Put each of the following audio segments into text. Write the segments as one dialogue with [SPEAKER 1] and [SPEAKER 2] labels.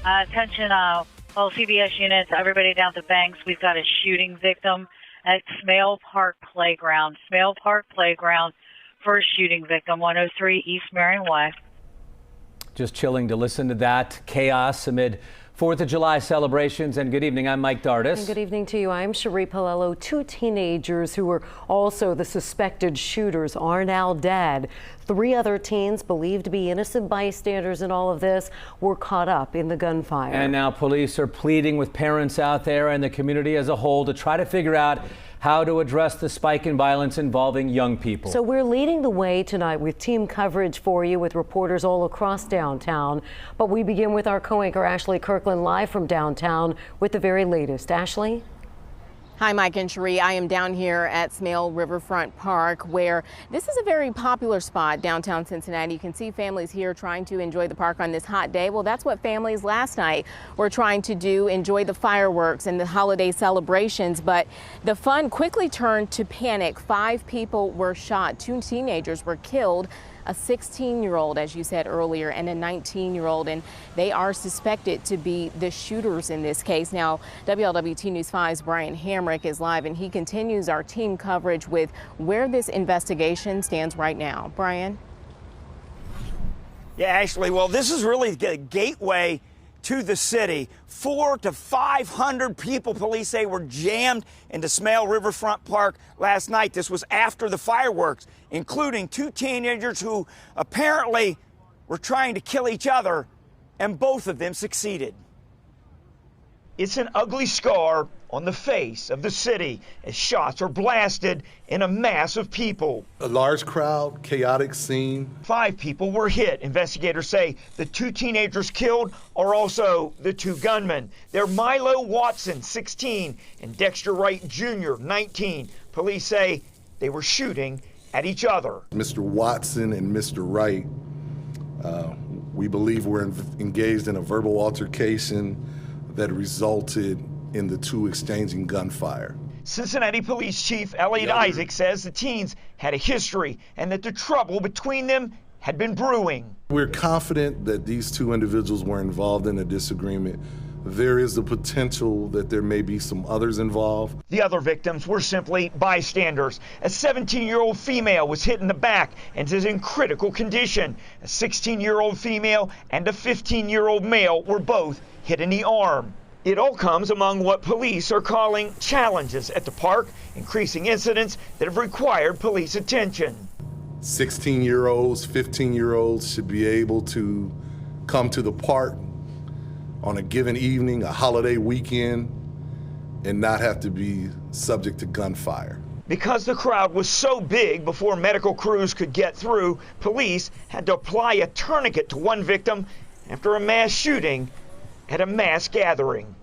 [SPEAKER 1] Attention, all CBS units, everybody down at the banks. We've got a shooting victim at Smale Park Playground. Smale Park Playground, first shooting victim, 103 East Marion Way.
[SPEAKER 2] Just chilling to listen to that chaos amid 4th of July celebrations. And good evening, I'm Mike Dardis.
[SPEAKER 3] And good evening to you. I'm Cherie Palello. Two teenagers who were also the suspected shooters are now dead. 3 other teens believed to be innocent bystanders in all of this were caught up in the gunfire.
[SPEAKER 2] And now police are pleading with parents out there and the community as a whole to try to figure out how to address the spike in violence involving young people.
[SPEAKER 3] So we're leading the way tonight with team coverage for you with reporters all across downtown. But we begin with our co-anchor Ashley Kirkland live from downtown with the very latest. Ashley?
[SPEAKER 4] Hi, Mike and Cherie. I am down here at Smale Riverfront Park, where this is a very popular spot downtown Cincinnati. You can see families here trying to enjoy the park on this hot day. Well, that's what families last night were trying to do, enjoy the fireworks and the holiday celebrations. But the fun quickly turned to panic. 5 people were shot. 2 teenagers were killed. A 16-year-old, as you said earlier, and a 19-year-old, and they are suspected to be the shooters in this case. Now, WLWT News 5's Brian Hamrick is live, and he continues our team coverage with where this investigation stands right now. Brian?
[SPEAKER 5] Yeah, Ashley, well, this is really the gateway to the city. 400 to 500 people, police say, were jammed into Smale Riverfront Park last night. This was after the fireworks, including 2 teenagers who apparently were trying to kill each other, and both of them succeeded. It's an ugly scar on the face of the city as shots are blasted in a mass of people.
[SPEAKER 6] A large crowd, chaotic scene.
[SPEAKER 5] 5 people were hit. Investigators say the 2 teenagers killed are also the 2 gunmen. They're Milo Watson, 16, and Dexter Wright Jr., 19. Police say they were shooting at each other.
[SPEAKER 6] Mr. Watson and Mr. Wright, we believe were engaged in a verbal altercation that resulted in the 2 exchanging gunfire.
[SPEAKER 5] Cincinnati Police Chief Elliot Isaac says the teens had a history and that the trouble between them had been brewing.
[SPEAKER 6] We're confident that these 2 individuals were involved in a disagreement. There is the potential that there may be some others involved.
[SPEAKER 5] The other victims were simply bystanders. A 17-year-old female was hit in the back and is in critical condition. A 16-year-old female and a 15-year-old male were both hit in the arm. It all comes among what police are calling challenges at the park, increasing incidents that have required police attention.
[SPEAKER 6] 16-year-olds, 15-year-olds should be able to come to the park on a given evening, a holiday weekend, and not have to be subject to gunfire.
[SPEAKER 5] Because the crowd was so big before medical crews could get through, police had to apply a tourniquet to one victim after a mass shooting at a mass gathering.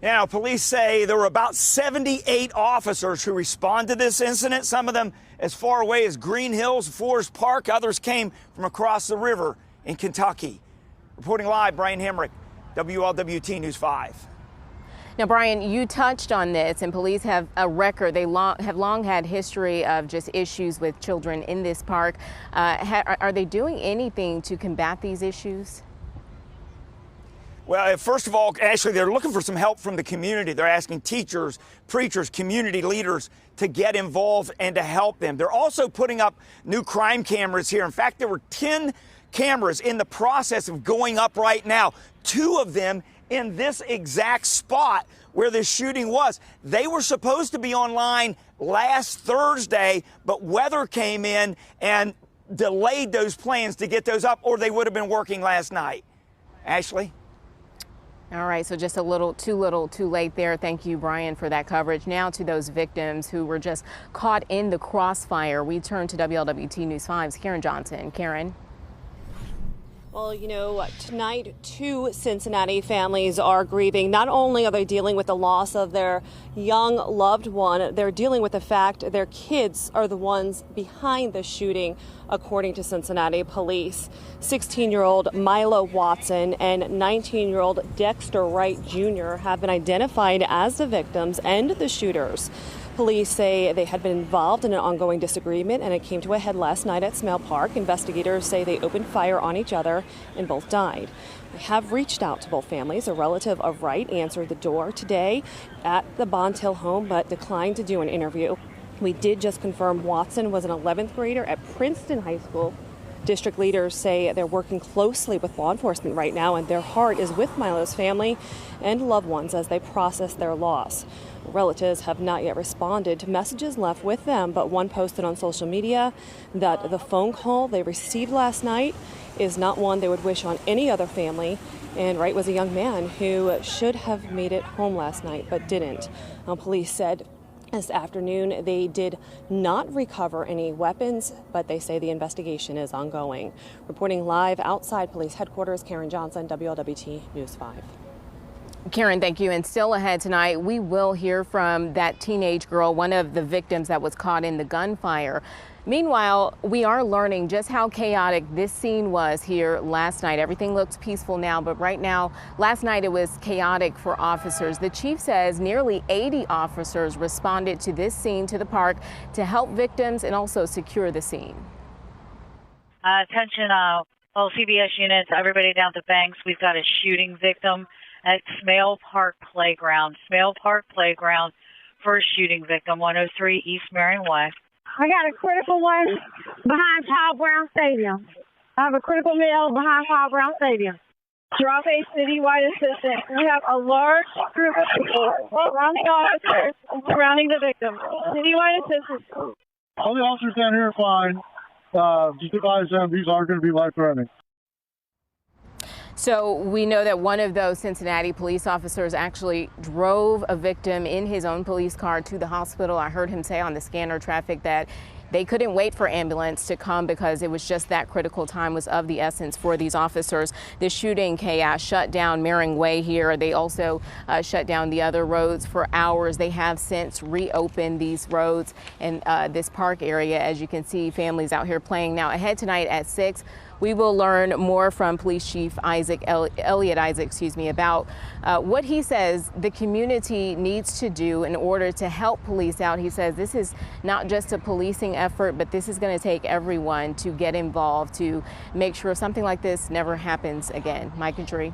[SPEAKER 5] Now, police say there were about 78 officers who responded to this incident, some of them as far away as Green Hills, Forest Park. Others came from across the river in Kentucky. Reporting live, Brian Hamrick, WLWT News 5.
[SPEAKER 4] Now, Brian, you touched on this, and police have a record. They have long had history of just issues with children in this park. Are they doing anything to combat these issues?
[SPEAKER 5] Well, first of all, Ashley, they're looking for some help from the community. They're asking teachers, preachers, community leaders to get involved and to help them. They're also putting up new crime cameras here. In fact, there were 10 cameras in the process of going up right now, 2 of them in this exact spot where the shooting was. They were supposed to be online last Thursday, but weather came in and delayed those plans to get those up, or they would have been working last night. Ashley?
[SPEAKER 4] All right, so just a little too late there. Thank you, Brian, for that coverage. Now to those victims who were just caught in the crossfire. We turn to WLWT News 5's Karen Johnson. Karen.
[SPEAKER 7] Well, you know, tonight 2 Cincinnati families are grieving. Not only are they dealing with the loss of their young loved one, they're dealing with the fact their kids are the ones behind the shooting, according to Cincinnati police. 16-year-old Milo Watson and 19-year-old Dexter Wright Jr. have been identified as the victims and the shooters. Police say they had been involved in an ongoing disagreement, and it came to a head last night at Smale Park. Investigators say they opened fire on each other and both died. They have reached out to both families. A relative of Wright answered the door today at the Bond Hill home, but declined to do an interview. We did just confirm Watson was an 11th grader at Princeton High School. District leaders say they're working closely with law enforcement right now, and their heart is with Milo's family and loved ones as they process their loss. Relatives have not yet responded to messages left with them, but one posted on social media that the phone call they received last night is not one they would wish on any other family. And Wright was a young man who should have made it home last night but didn't. Police said this afternoon they did not recover any weapons, but they say the investigation is ongoing. Reporting live outside police headquarters, Karen Johnson, WLWT News 5.
[SPEAKER 4] Karen, thank you. And still ahead tonight, we will hear from that teenage girl, one of the victims that was caught in the gunfire. Meanwhile, we are learning just how chaotic this scene was here last night. Everything looks peaceful now, but right now, last night it was chaotic for officers. The chief says nearly 80 officers responded to this scene, to the park, to help victims and also secure the scene.
[SPEAKER 1] Attention, all CBS units, everybody down to Banks. We've got a shooting victim at Smale Park Playground. Smale Park Playground for a shooting victim, 103 East Marion West.
[SPEAKER 8] I got a critical one behind Paul Brown Stadium. I have a critical male behind Paul Brown Stadium. Drop a citywide assistance. We have a large group of people surrounding officers, surrounding the victim. Citywide assistance.
[SPEAKER 9] All the officers down here are fine. Just advise them these aren't going to be life-threatening.
[SPEAKER 4] So we know that one of those Cincinnati police officers actually drove a victim in his own police car to the hospital. I heard him say on the scanner traffic that they couldn't wait for ambulance to come because it was just that critical time was of the essence for these officers. The shooting chaos shut down Mering Way here. They also shut down the other roads for hours. They have since reopened these roads and this park area. As you can see, families out here playing. Now ahead tonight at 6, we will learn more from Police Chief Elliot Isaac, about what he says the community needs to do in order to help police out. He says this is not just a policing effort, but this is going to take everyone to get involved to make sure something like this never happens again. Mike and Jerry.